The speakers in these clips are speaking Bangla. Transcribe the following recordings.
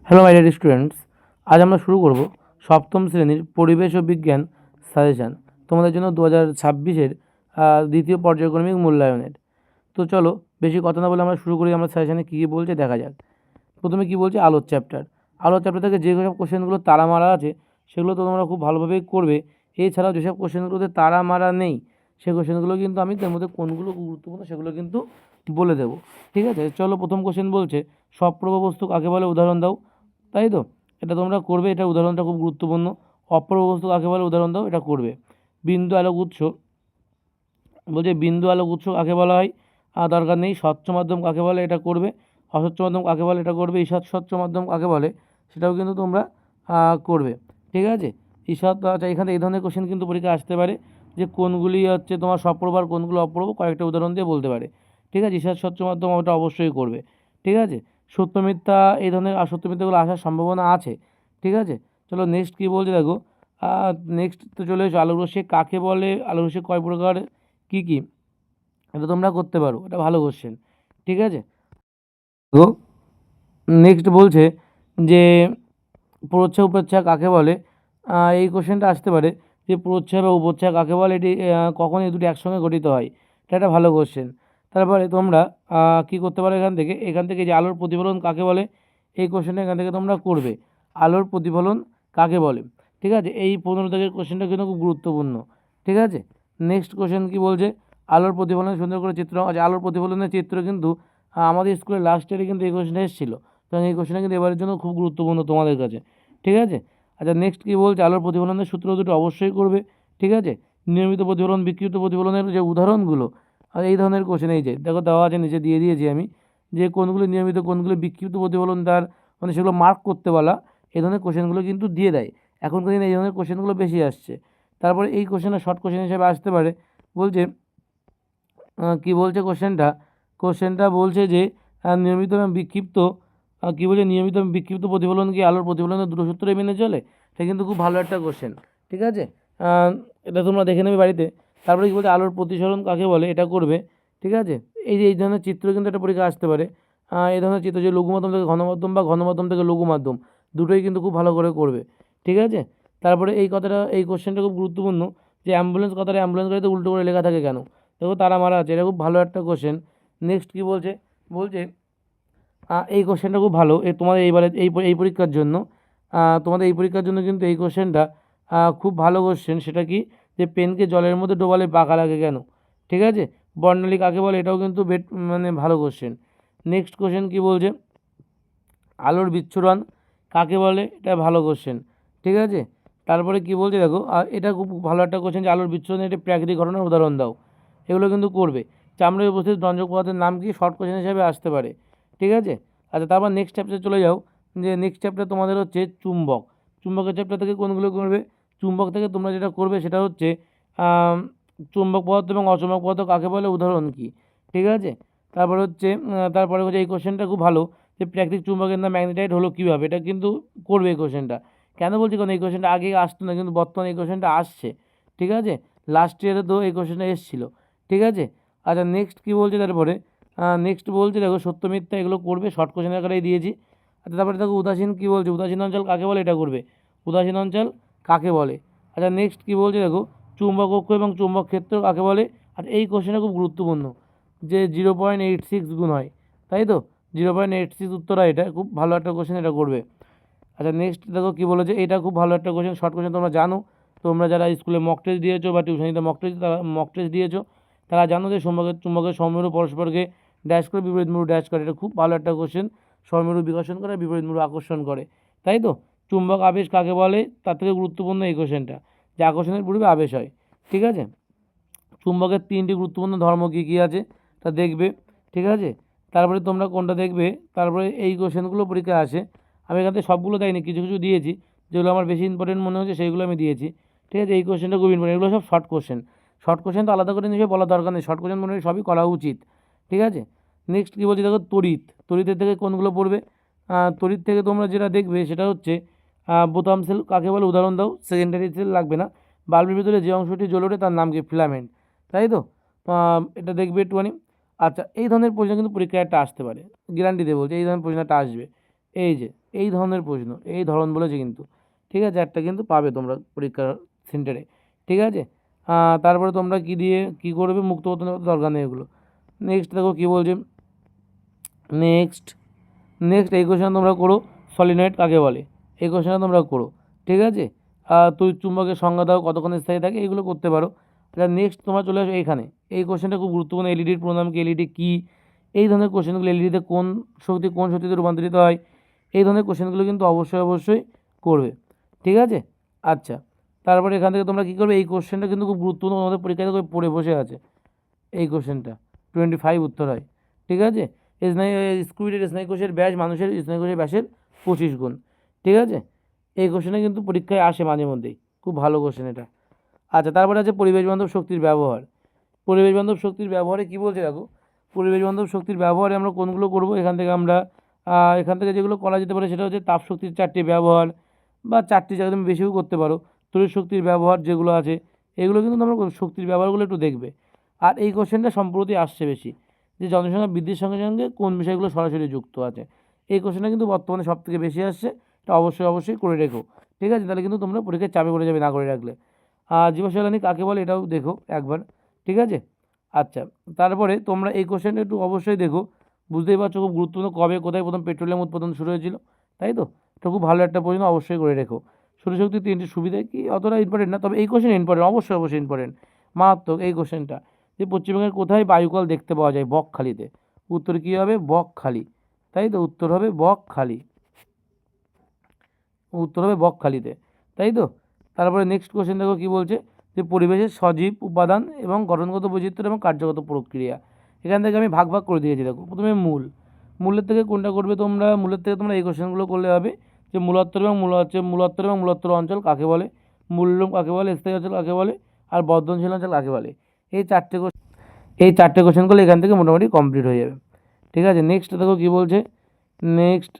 হ্যালো মাই ডিয়ার স্টুডেন্টস, আজ আমরা শুরু করব সপ্তম শ্রেণীর পরিবেশ ও বিজ্ঞান সাজেশান তোমাদের জন্য 2026-এর দ্বিতীয় পর্যায়ক্রমিক মূল্যায়নের। তো চলো বেশি কথা না বলে আমরা শুরু করি। আমরা সাজেশানে কী কী বলছে দেখা যাক। প্রথমে কী বলছে, আলোর চ্যাপ্টার। আলোর চ্যাপ্টার থেকে যে সব কোশ্চেনগুলো তারা মারা আছে সেগুলো তো তোমরা খুব ভালোভাবেই করবে। এছাড়াও যেসব কোশ্চেনগুলোতে তারা মারা নেই সেই কোশ্চেনগুলো কিন্তু আমি তার মধ্যে কোনগুলো গুরুত্বপূর্ণ সেগুলো কিন্তু বলে দেবো। ঠিক আছে, চলো প্রথম কোশ্চেন বলছে সপ্রভ বস্তু কাকে বলে, উদাহরণ দাও। তাই তো, এটা তোমরা করবে, এটা উদাহরণটা খুব গুরুত্বপূর্ণ। অপ্রভ বস্তু কাকে বলে, উদাহরণ দাও, এটা করবে। বিন্দু আলোক উৎস বলছে বিন্দু আলোক উৎস কাকে বলা হয়, দরকার নেই। স্বচ্ছ মাধ্যম কাকে বলে, এটা করবে। অস্বচ্ছ মাধ্যম কাকে বলে, এটা করবে। ঈষৎ স্বচ্ছ মাধ্যম কাকে বলে সেটাও কিন্তু তোমরা করবে। ঠিক আছে, ঈষৎ, আচ্ছা এখানে এই ধরনের কোশ্চেন কিন্তু পরীক্ষা আসতে পারে যে কোনগুলি হচ্ছে তোমার সপ্রভ আর কোনগুলো অপ্রভ, কয়েকটা উদাহরণ দিয়ে বলতে পারে। ঠিক আছে, ঈষৎ স্বচ্ছ মাধ্যম ওটা অবশ্যই করবে। ঠিক আছে, সত্য মিথ্যা এই ধরনের সত্য মিথ্যাগুলো আসার সম্ভাবনা আছে। ঠিক আছে, চলো নেক্সট কী বলছে দেখো। নেক্সট তো চলে এসো, আলোক রশ্মি কাকে বলে, আলোক রশ্মি কয় প্রকার, কী কী, এটা তোমরা করতে পারো, এটা ভালো কোশ্চেন। ঠিক আছে, তো নেক্সট বলছে যে প্রচ্ছা উপেচ্ছা কাকে বলে। এই কোশ্চেনটা আসতে পারে যে প্রচ্ছা বা উপচ্ছা কাকে বলে, এটি কখন এই দুটি একসঙ্গে গঠিত হয়, এটা একটা ভালো কোশ্চেন। তারপরে তোমরা কী করতে পারো, এখান থেকে যে আলোর প্রতিফলন কাকে বলে, এই কোশ্চেনটা এখান থেকে তোমরা করবে। আলোর প্রতিফলন কাকে বলে। ঠিক আছে, এই 15 দাগের কোশ্চেনটা কিন্তু খুব গুরুত্বপূর্ণ। ঠিক আছে, নেক্সট কোশ্চেন কী বলছে, আলোর প্রতিফলনের সুন্দর করে চিত্র। আচ্ছা, আলোর প্রতিফলনের চিত্র কিন্তু আমাদের স্কুলের লাস্ট ইয়ারে কিন্তু এই কোশ্চেনটা এসেছিলো, তো এই কোশ্চেনটা কিন্তু এবারের জন্য খুব গুরুত্বপূর্ণ তোমাদের কাছে। ঠিক আছে, আচ্ছা নেক্সট কী বলছে, আলোর প্রতিফলনের সূত্র দুটো অবশ্যই করবে। ঠিক আছে, নিয়মিত প্রতিফলন, বিক্ষিপ্ত প্রতিফলনের যে উদাহরণগুলো, আর এই ধরনের কোশ্চেন এই যে দেখো দেওয়া আছে, নিচে দিয়ে দিয়েছি আমি, যে কোনগুলো নিয়মিত কোনগুলো বিক্ষিপ্ত প্রতিফলন, তার মানে সেগুলো মার্ক করতে বলা, এই ধরনের কোশ্চেনগুলো কিন্তু দিয়ে দেয়। এখনকার দিনে এই ধরনের কোশ্চেনগুলো বেশি আসছে। তারপরে এই কোশ্চেনটা শর্ট কোশ্চেন হিসেবে আসতে পারে। বলছে কি বলছে কোশ্চেনটা বলছে যে নিয়মিত এবং বিক্ষিপ্ত, কী বলছে, নিয়মিত এবং বিক্ষিপ্ত প্রতিফলন কি আলোর প্রতিফলনের দুটো সূত্রে মেনে চলে, এটা কিন্তু খুব ভালো একটা কোশ্চেন। ঠিক আছে, এটা তোমরা দেখে নেবে বাড়িতে। তারপরে কী বলছে, আলোর প্রতিসরণ কাকে বলে, এটা করবে। ঠিক আছে, এই যে এই ধরনের চিত্র কিন্তু একটা পরীক্ষা আসতে পারে। এই ধরনের চিত্র যে লঘু মাধ্যম থেকে ঘনমাধ্যম বা ঘনমাধ্যম থেকে লঘু মাধ্যম, দুটোই কিন্তু খুব ভালো করে করবে। ঠিক আছে, তারপরে এই কথাটা, এই কোশ্চেনটা খুব গুরুত্বপূর্ণ যে অ্যাম্বুলেন্স কথাটা অ্যাম্বুলেন্স গাড়িতে উল্টো করে লেখা থাকে কেন, দেখো তারা মারা আছে, এটা খুব ভালো একটা কোশ্চেন। নেক্সট কী বলছে, বলছে এই কোশ্চেনটা খুব ভালো, তোমাদের এইবারে এই পরীক্ষার জন্য, তোমাদের এই পরীক্ষার জন্য কিন্তু এই কোশ্চেনটা খুব ভালো কোশ্চেন। সেটা কি, যে পেনকে জলের মধ্যে ডোবালে পাকা লাগে কেন। ঠিক আছে, বর্ণালী কাকে বলে, এটাও কিন্তু মানে ভালো কোশ্চেন। নেক্সট কোশ্চেন কী বলছে, আলোর বিচ্ছুরণ কাকে বলে, এটা ভালো কোশ্চেন। ঠিক আছে, তারপরে কি বলছে দেখো, এটা খুব ভালো একটা কোশ্চেন যে আলোর বিচ্ছুরণের একটি প্রাকৃতিক ঘটনার উদাহরণ দাও, এগুলো কিন্তু করবে। চামড়ায় উপস্থিত রঞ্জক পদার্থের নাম কি, শর্ট কোশ্চেন হিসেবে আসতে পারে। ঠিক আছে, আচ্ছা তারপর নেক্সট চ্যাপ্টারে চলে যাও, যে নেক্সট চ্যাপ্টার তোমাদের হচ্ছে চুম্বক। চুম্বকের চ্যাপ্টার থেকে কোনগুলো করবে, চুম্বক থেকে তোমরা যেটা করবে সেটা হচ্ছে চুম্বক পদার্থ এবং অচুম্বক পদার্থ কাকে বলে, উদাহরণ কি। ঠিক আছে, তারপরে হচ্ছে এই কোশ্চেনটা খুব ভালো, যে প্রাকৃতিক চুম্বকের নাম ম্যাগনেটাইট হলো কীভাবে, এটা কিন্তু করবে এই কোশ্চেনটা। কেন বলছি, কারণ এই কোশ্চেনটা আগে আসতো না, কিন্তু বর্তমানে এই কোশ্চেনটা আসছে। ঠিক আছে, লাস্ট ইয়ারে তো এই কোশ্চেনটা এসেছিলো। ঠিক আছে, আচ্ছা নেক্সট কী বলছে, তারপরে নেক্সট বলছে দেখো সত্য মিথ্যা, এগুলো করবে, শর্ট কোশ্চেন আকারেই দিয়েছি। আচ্ছা তারপরে দেখো উদাসীন কী বলছে, উদাসীন অঞ্চল কাকে বলে, এটা করবে। উদাসীন অঞ্চল কাকে বলে। আচ্ছা নেক্সট কী বলছে দেখো, চুম্বক অক্ষ এবং চুম্বক ক্ষেত্র কাকে বলে। আর এই কোশ্চেনটা খুব গুরুত্বপূর্ণ, যে 0.86 গুণ হয়, তাই তো 0.86 উত্তর হয়, এটা খুব ভালো একটা কোশ্চেন, এটা করবে। আচ্ছা নেক্সট দেখো কী বলেছে, এটা খুব ভালো একটা কোশ্চেন, শর্ট কোশ্চেন, তোমরা জানো, তোমরা যারা স্কুলে মক টেস্ট দিয়েছো বা টিউশনিতে মক টেস্ট দিয়েছো, তারা জানো যে চুম্বকের সমমেরু পরস্পরকে ড্যাশ করে বিপরীত মেরু ড্যাশ করে, এটা খুব ভালো একটা কোশ্চেন। সমমেরু বিকর্ষণ করে, বিপরীত মেরু আকর্ষণ করে, তাই তো। চুম্বক আবেশ কাকে বলে, তার থেকে গুরুত্বপূর্ণ এই কোশ্চেনটা, যে আকর্ষণের পূর্বে আবেশ হয়। ঠিক আছে, চুম্বকের 3টি গুরুত্বপূর্ণ ধর্ম কী কী আছে তা দেখবে। ঠিক আছে, তারপরে তোমরা কোনটা দেখবে, তারপরে এই কোশ্চেনগুলো পরীক্ষা আসে। আমি এখান থেকে সবগুলো দেয়নি, কিছু কিছু দিয়েছি, যেগুলো আমার বেশি ইম্পর্টেন্ট মনে হচ্ছে সেইগুলো আমি দিয়েছি। ঠিক আছে, এই কোশ্চেনটা খুব ইম্পর্টেন্ট, এগুলো সব শর্ট কোশ্চেন। শর্ট কোশ্চেন তো আলাদা করে নিশ্চয়ই বলার দরকার নেই, শর্ট কোশ্চেন মনে হয় সবই করা উচিত। ঠিক আছে, নেক্সট কী বলছি দেখো, তড়িতের থেকে কোনগুলো পড়বে। তড়িৎ থেকে তোমরা যেটা দেখবে সেটা হচ্ছে বোতাম সেল কাকে বলে, উদাহরণ দাও। সেকেন্ডারি সেল লাগবে না। বাল্বের ভিতরে যে অংশটি জ্বলে ওঠে তার নাম কি, ফিলামেন্ট, তাই তো। এটা দেখবে একটুখানি। আচ্ছা এই ধরনের প্রশ্ন কিন্তু পরীক্ষায় একটা আসতে পারে, গ্যারান্টি দিয়ে বলছি এই ধরনের প্রশ্নটা আসবে। এই যে এই ধরনের প্রশ্ন, এই ধরন বলেছে কিন্তু, ঠিক আছে, একটা কিন্তু পাবে তোমরা পরীক্ষার সেন্টারে, ঠিক আছে। তারপরে তোমরা কি দিয়ে কি করবে, মুক্ত করতে দরকার নেই এগুলো। নেক্সট দেখো কী বলছে, নেক্সট নেক্সট এই কোশ্চেন তোমরা করো, সলিনয়েড কাকে বলে, এই কোশ্চেনটা তোমরা করো, ঠিক আছে। তড়িৎ চুম্বকের সংজ্ঞা দাও, কতক্ষণ স্থায়ী থাকে, এগুলো করতে পারো। নেক্সট তোমরা চলে আসো এইখানে, এই কোশ্চেনটা খুব গুরুত্বপূর্ণ, এলইডির প্রণাম কি, এলইডি কী, এই ধরনের কোশ্চেনগুলো, এলইডিতে কোন শক্তিতে রূপান্তরিত হয়, এই ধরনের কোশ্চেনগুলো কিন্তু অবশ্যই করবে, ঠিক আছে। আচ্ছা, তারপরে এখান থেকে তোমরা কী করবে, এই কোশ্চেনটা কিন্তু খুব গুরুত্বপূর্ণ, তোমাদের পরীক্ষায় পড়ে বসে আছে এই কোশ্চেনটা, 25 উত্তর হয়, ঠিক আছে। স্কুইডের স্নায়ুকোষের ব্যাস মানুষের স্নায়ুকোষের ব্যাসের 25 গুণ, ঠিক আছে। এই কোশ্চেনে কিন্তু পরীক্ষায় আসে মাঝে মধ্যেই, খুব ভালো কোশ্চেন এটা। আচ্ছা, তারপরে আছে পরিবেশ বান্ধব শক্তির ব্যবহার। পরিবেশ বান্ধব শক্তির ব্যবহারে কী বলছে দেখো, পরিবেশ বান্ধব শক্তির ব্যবহারে আমরা কোনগুলো করব, এখান থেকে যেগুলো করা যেতে পারে সেটা হচ্ছে তাপ শক্তির 4টি ব্যবহার, বা 4টি জায়গায় তুমি বেশিও করতে পারো। তড়িৎ শক্তির ব্যবহার যেগুলো আছে, এগুলো কিন্তু তোমরা শক্তির ব্যবহারগুলো একটু দেখবে। আর এই কোশ্চেনটা সম্প্রতি আসছে বেশি, যে জনসংখ্যা বৃদ্ধির সঙ্গে সঙ্গে কোন বিষয়গুলো সরাসরি যুক্ত আছে, এই কোশ্চেনটা কিন্তু বর্তমানে সবথেকে বেশি আসছে। এটা অবশ্যই করে রেখো, ঠিক আছে, তাহলে কিন্তু তোমরা পরীক্ষায় চাপে পড়ে যাবে না করে রাখলে। জীবশৈলানি কাকে বলে এটাও দেখো একবার, ঠিক আছে। আচ্ছা, তারপরে তোমরা এই কোশ্চেনটা একটু অবশ্যই দেখো, বুঝতেই পারছো খুব গুরুত্বপূর্ণ, কবে কোথায় প্রথম পেট্রোলিয়াম উৎপাদন শুরু হয়েছিল, তাই তো। এটা খুব ভালো একটা প্রশ্ন, অবশ্যই করে রেখো। সৌরশক্তির 3টি সুবিধা কি, অতটা ইম্পর্টেন্ট না, তবে এই কোশ্চেন ইম্পর্টেন্ট, অবশ্যই ইম্পর্টেন্ট, মারাত্মক এই কোশ্চেনটা। যে পশ্চিমবঙ্গের কোথায় বায়ুকল দেখতে পাওয়া যায়, বকখালিতে। উত্তর কী হবে, বকখালি, তাই তো, উত্তর হবে বকখালি, উত্তর হবে বকখালিতে, তাই তো। তারপরে নেক্সট কোশ্চেন দেখো কী বলছে, যে পরিবেশের সজীব উপাদান এবং গঠনগত বৈচিত্র্য এবং কার্যগত প্রক্রিয়া। এখান থেকে আমি ভাগ করে দিয়েছি, দেখো প্রথমে মূলের থেকে কোনটা করবে তোমরা, মূলের থেকে তোমরা এই কোশ্চেনগুলো করলে হবে, যে মূলোত্তর এবং মূলোত্তর অঞ্চল কাকে বলে, মূল্যম কাকে বলে, স্থায়ী অঞ্চল কাকে বলে, আর বর্ধনশীল অঞ্চল কাকে বলে। এই চারটে কোশ্চেনগুলো এখান থেকে মোটামুটি কমপ্লিট হয়ে যাবে, ঠিক আছে। নেক্সট দেখো কী বলছে, নেক্সট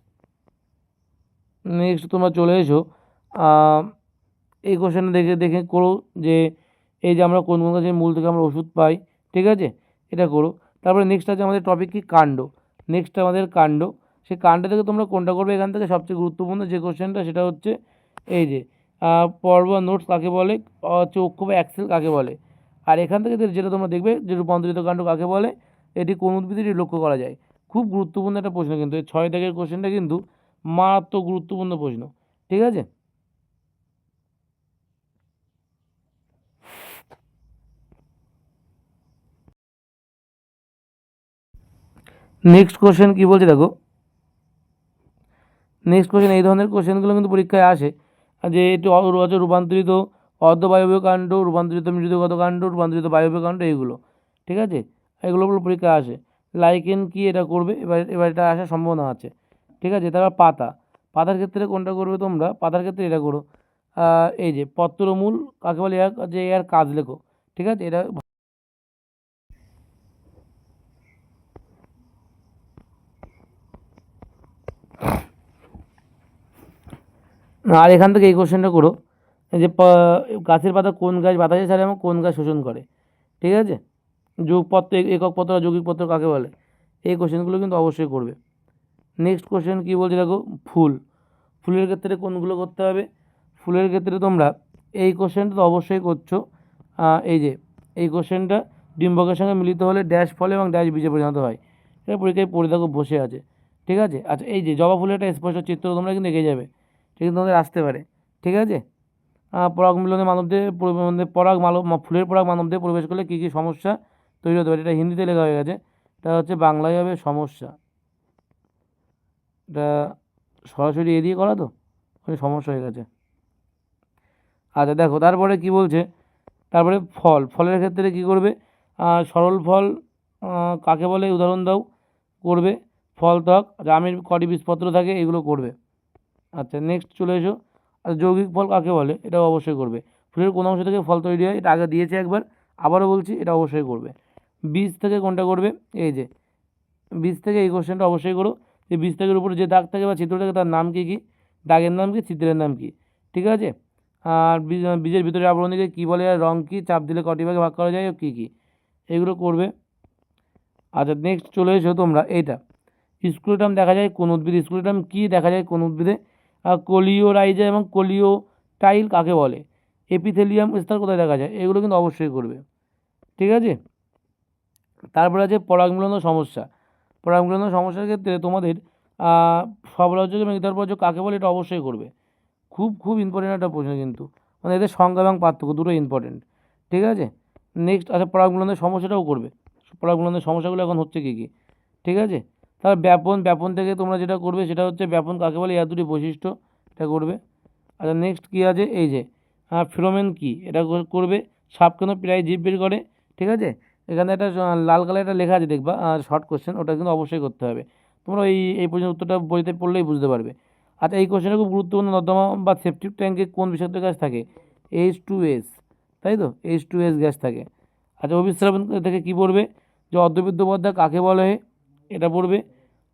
তোমরা চলে এসো, এই কোশ্চেনটা দেখে করো, যে এই যে আমরা কোন গাছের মূল থেকে আমরা ওষুধ পাই, ঠিক আছে, এটা করো। তারপরে নেক্সট আছে আমাদের টপিক কি, কাণ্ড। নেক্সট আমাদের কাণ্ড, সেই কাণ্ড থেকে তোমরা কোনটা করবে, এখান থেকে সবচেয়ে গুরুত্বপূর্ণ যে কোশ্চেনটা সেটা হচ্ছে এই যে পর্ব নোটস কাকে বলে, হচ্ছে অক্ষ বা অ্যাক্সেল কাকে বলে। আর এখান থেকে যেটা তোমরা দেখবে, যে রূপান্তরিত কাণ্ড কাকে বলে, এটি কোন উদ্ভিদেরই লক্ষ্য করা যায়। খুব গুরুত্বপূর্ণ একটা প্রশ্ন কিন্তু, এই 6 দাগের কোশ্চেনটা কিন্তু মারাত্মক গুরুত্বপূর্ণ প্রশ্ন, ঠিক আছে। নেক্সট কোশ্চেন কী বলছে দেখো, নেক্সট কোশ্চেন এই ধরনের কোশ্চেনগুলো কিন্তু পরীক্ষায় আসে, যে এটি রূপান্তরিত অর্ধবায়বীয় কাণ্ড, রূপান্তরিত মৃদুগত কাণ্ড, রূপান্তরিত বায়বীয় কাণ্ড, এইগুলো, ঠিক আছে, এগুলো পরীক্ষায় আসে। লাইকেন কি, এটা করবে, এবার এটা আসার সম্ভাবনা আছে, ঠিক আছে। তারপর পাতার ক্ষেত্রে কোনটা করবে তোমরা, পাতার ক্ষেত্রে এটা করো, এই যে পত্রমূল কাকে বলে, যে এর কাজ লেখো, ঠিক আছে, এটা। আর এখান থেকে এই কোশ্চেনটা করো, যে গাছের পাতা কোন গাছ বাতাসে ছাড়ে এবং কোন গাছ শোষণ করে, ঠিক আছে। যৌগপত্র, একক পত্র, যৌগিক পত্র কাকে বলে, এই কোশ্চেনগুলো কিন্তু অবশ্যই করবে। নেক্সট কোশ্চেন কী বলছে দেখো, ফুলের ক্ষেত্রে কোনগুলো করতে হবে, ফুলের ক্ষেত্রে তোমরা এই কোশ্চেনটা তো অবশ্যই করছো, এই কোশ্চেনটা ডিম্বকের সঙ্গে মিলিত হলে ড্যাশ ফলে এবং ড্যাশ বীজে পরিণত হয়, এটা পরীক্ষায় পড়ে দেখো বসে আছে, ঠিক আছে। আচ্ছা, এই যে জবা ফুলের একটা স্পষ্ট চিত্র তোমরা কিন্তু এঁকে যাবে, ঠিক আছে, তোমাদের আসতে পারে, ঠিক আছে। পরাগ মিলনে ফুলের পরাগ মানবদেহে প্রবেশ করলে কী কী সমস্যা তৈরি হতে পারে, এটা হিন্দিতে লেখা হয়ে গেছে, এটা হচ্ছে বাংলায় হবে সমস্যা, এটা সরাসরি দিয়ে করা তো সমস্যা হয়ে গেছে। আচ্ছা দেখো, তারপরে কি বলছে, তারপরে ফলের ক্ষেত্রে কি করবে, সরল ফল কাকে বলে উদাহরণ দাও, করবে। ফল ত্বক, আমের কটি বীজপত্র থাকে, এগুলো করবে। আচ্ছা, নেক্সট চলে এসো, আচ্ছা যৌগিক ফল কাকে বলে, এটাও অবশ্যই করবে। ফুলের কোন অংশ থেকে ফল তৈরি হয়, এটা আগে দিয়েছে একবার, আবারও বলছি, এটা অবশ্যই করবে। বীজ থেকে কোনটা করবে, এই যে বীজ থেকে এই কোশ্চেনটা অবশ্যই করো, যে বীজ থেকে উপরে যে দাগ থাকে বা চিত্র থাকে তার নাম কী কী, দাগের নাম কি, চিত্রের নাম কি, ঠিক আছে। আর বীজের ভিতরে আবরণীকে কী বলে, আর রং কী, চাপ দিলে কটি ভাগে ভাগ করা যায়, ও কী কী, এগুলো করবে। আচ্ছা, নেক্সট চলে এসো তোমরা এইটা, স্ক্লেটাম দেখা যায় কোন উদ্ভিদে, স্ক্লেটাম কী দেখা যায় কোন উদ্ভিদে, কোলিওরাইজা এবং কোলিওটাইল কাকে বলে, এপিথেলিয়াম স্তর কোথায় দেখা যায়, এগুলো কিন্তু অবশ্যই করবে। ঠিক আছে, তারপরে আছে পরাগমিলন সমস্যা। পরাগমিলন সমস্যার ক্ষেত্রে তোমাদের সবরাজ্য এবং ইতরপর্য কাকে বলে, এটা অবশ্যই করবে। খুব খুব ইম্পর্টেন্ট একটা প্রশ্ন কিন্তু, মানে এদের সংজ্ঞা এবং পার্থক্য দুটো ইম্পর্টেন্ট। ঠিক আছে, নেক্সট আছে পরাগমিলনের সমস্যাটাও করবে। পরাগমিলনের সমস্যাগুলো এখন হচ্ছে কী কী, ঠিক আছে। তার ব্যাপন, ব্যাপন থেকে তোমরা যেটা করবে সেটা হচ্ছে ব্যাপন কাকে বলে, এর দুটি বৈশিষ্ট্য, এটা করবে। আচ্ছা নেক্সট কী আছে, এই যে ফিলোমেন কী, এটা করবে। সাপ কেন প্রায় জীব বের করে, ঠিক আছে। এখানে একটা লাল কালার একটা লেখা আছে দেখবা, শর্ট কোশ্চেন, ওটা কিন্তু অবশ্যই করতে হবে। তোমরা এই পর্যন্ত উত্তরটা বইতে পড়লেই বুঝতে পারবে। আচ্ছা এই কোশ্চেনটা খুব গুরুত্বপূর্ণ, নর্দমা বা সেপটিক ট্যাঙ্কে কোন বিষাক্ত গ্যাস থাকে, H2S, তাই তো, H2S গ্যাস থাকে। আচ্ছা অভিস্রাবণ থেকে কী পড়বে, যে অর্ধবৃত্ত পর্দা কাকে বলে, এটা পড়বে।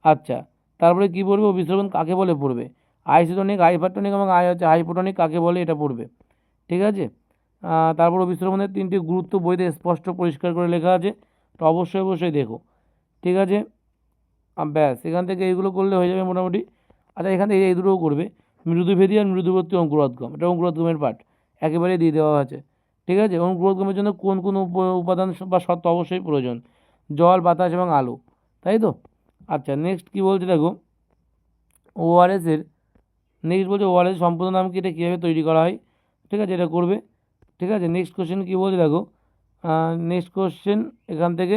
আচ্ছা তারপরে কী পড়বে, অভিস্রাবণ কাকে বলে পড়বে, আইসোটনিক, হাইপারটনিক এবং হাইপোটনিক কাকে বলে, এটা পড়বে। ঠিক আছে, তারপর অভিস্রাবণের 3টি গুরুত্ব বইতে স্পষ্ট পরিষ্কার করে লেখা আছে, তো অবশ্যই অবশ্যই দেখো। ঠিক আছে, ব্যাস এখান থেকে এইগুলো করলে হয়ে যাবে মোটামুটি। আচ্ছা এখানে এই দুটোও করবে, মৃদুভেদী আর মৃদুবর্তী অঙ্কুরোদ্গম, এটা অঙ্কুরোদ্গমের পাঠ একেবারেই দিয়ে দেওয়া আছে। ঠিক আছে, অঙ্কুরোদ্গমের জন্য কোন কোন উপাদান বা শর্ত অবশ্যই প্রয়োজন, জল, বাতাস এবং আলো, তাই তো। আচ্ছা নেক্সট কী বলছে দেখো, ওআরএসের, নেক্সট বলছে ওআরএস সম্পূর্ণ নাম কি, এটা কীভাবে তৈরি করা হয়, ঠিক আছে, এটা করবে। ঠিক আছে, নেক্সট কোশ্চেন কী বলছে দেখো, নেক্সট কোশ্চেন এখান থেকে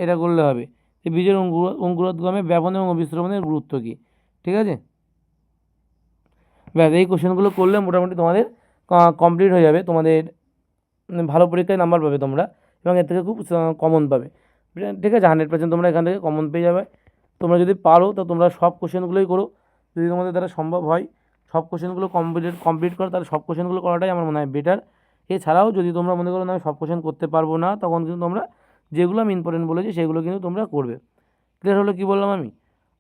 এটা করলে হবে, যে বীজের অঙ্কুরোদ্গমে ব্যাপন এবং অভিস্রবণের গুরুত্ব কী। ঠিক আছে, ব্যাস এই কোশ্চেনগুলো করলে মোটামুটি তোমাদের কমপ্লিট হয়ে যাবে, তোমাদের ভালো পরীক্ষায় নাম্বার পাবে তোমরা, এবং এর থেকে খুব কমন পাবে। ঠিক আছে, 100% তোমরা এখান থেকে কমন পেয়ে যাবে। তোমরা যদি পারো তো তোমরা সব কোশ্চেনগুলোই করো, যদি তোমাদের দ্বারা সম্ভব হয় সব কোশ্চেনগুলো কমপ্লিট করো, তাহলে সব কোশ্চেনগুলো করাটাই আমার মনে হয় বেটার। এছাড়াও যদি তোমরা মনে করো না আমি সব কোশ্চেন করতে পারবো না, তখন কিন্তু তোমরা যেগুলো আমি ইম্পর্টেন্ট বলেছি সেগুলো কিন্তু তোমরা করবে। ক্লিয়ার হলো কী বললাম আমি।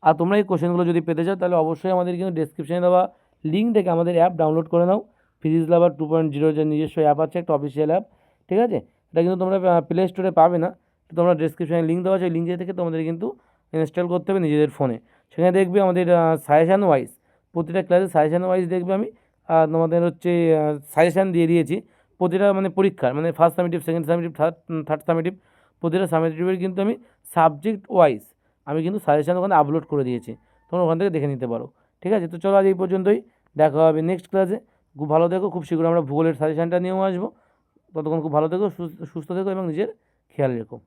আর তোমরা এই কোশ্চেনগুলো যদি পেতে চাও তাহলে অবশ্যই আমাদের কিন্তু ডেসক্রিপশনে দেওয়া লিঙ্ক থেকে আমাদের অ্যাপ ডাউনলোড করে নাও। ফিজিক্স লাভার 2.0 যে নিজস্ব অ্যাপ আছে, একটা অফিসিয়াল অ্যাপ। ঠিক আছে, এটা কিন্তু তোমরা প্লে স্টোরে পাবে না, তো তোমরা ডেসক্রিপশনে লিঙ্ক দেওয়া আছে, ওই লিঙ্কে থেকে তোমাদের কিন্তু ইনস্টল করতে হবে নিজেদের ফোনে। সেখানে দেখবে আমাদের সাজেশান ওয়াইজ, প্রতিটা ক্লাসে সাজেশান ওয়াইজ দেখবে আমি তোমাদের হচ্ছে সাজেশান দিয়ে দিয়েছি। প্রতিটা মানে পরীক্ষার, মানে first summative, second summative, third summative, প্রতিটা সামেটিভের কিন্তু আমি সাবজেক্ট ওয়াইজ আমি কিন্তু সাজেশান ওখানে আপলোড করে দিয়েছি, তোমরা ওখান থেকে দেখে নিতে পারো। ঠিক আছে, তো চলো আজ এই পর্যন্তই, দেখা হবে নেক্সট ক্লাসে। খুব ভালো থেকো, খুব শীঘ্র আমরা ভূগোলের সাজেশানটা নিয়েও আসবো। ততক্ষণ খুব ভালো থেকো, সুস্থ থেকো এবং নিজের খেয়াল রেখো।